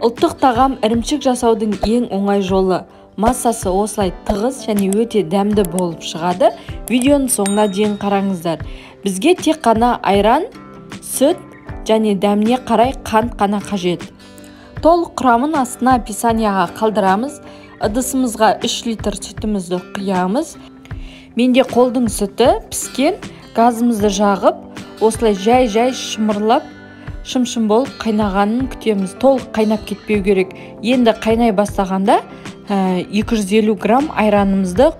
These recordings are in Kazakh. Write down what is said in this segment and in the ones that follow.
Ұлттық тағам ірімшік жасаудың ең оңай жолы. Массасы осылай тығыз және өте дәмді болып шығады. Видеоның соңына дейін қараңыздар. Бізге тек қана айран, сүт және дәміне қарай қант қана қажет. Толық құрамын астына описанияға қалдырамыз. Ыдысымызға 3 литр сүтімізді құямыз. Менде қолдың сүті піскен, газымызды жағып, осылай жай шымырлап, шым болып қайнағанын күтеміз. Толық қайнап кетпеу керек. Енді қайнай бастағанда 250 грамм айранымызды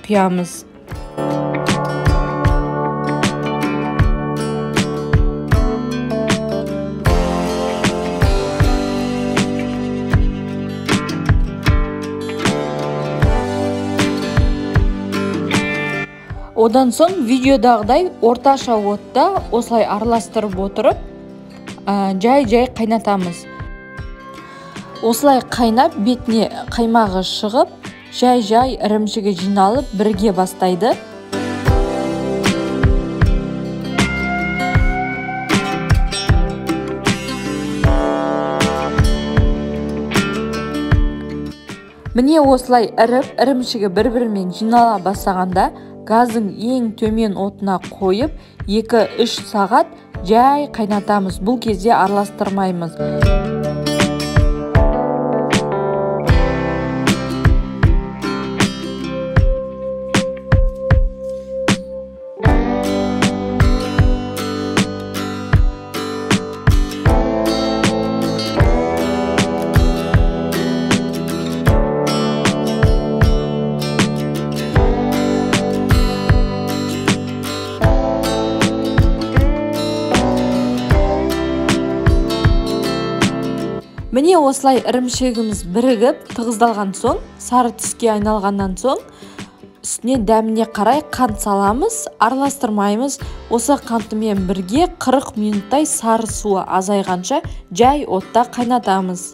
құямыз. Одан соң видеодағыдай орташа отта осылай араластырып отырып, жай қайнатамыз. Осылай қайнап, бетіне қаймағы шығып, жай ірімшігі жиналып бірге бастайды. Міне осылай ірімшігі бір-бірімен жинала бастағанда, газдың ең төмен отына қойып, 2-3 сағат жай қайнатамыз. Бұл кезде араластырмаймыз. Міне осылай ірімшігіміз бірігіп, тығыздалған соң, сары түске айналғаннан соң, үстіне дәміне қарай қант саламыз, араластырмаймыз. Осы қантымен бірге 40 минуттай сары суы азайғанша жай отта қайнатамыз.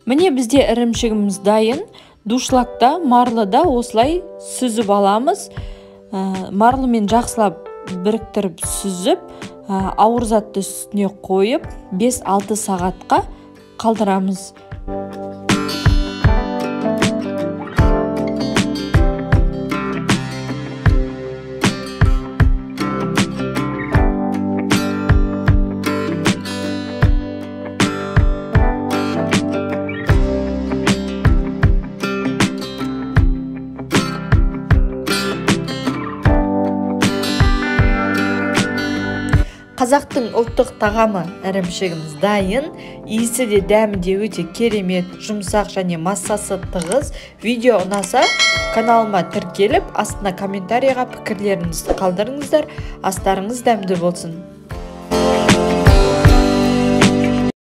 Міне бізде ірімшігіміз дайын. Душлакта, марлыда осылай сүзіп аламыз. Марлымен жақсылап біріктіріп сүзіп, ауыр затты үстіне қойып, 5-6 сағатқа қалдырамыз. Қазақтың ұлттық тағамы ірімшігіміз дайын. Иісі де дәмі де өте керемет, жұмсақ және массасы тығыз. Видео ұнаса, каналыма тіркеліп, астына комментарияға пікірлеріңізді қалдырыңыздар. Астарыңыз дәмді болсын.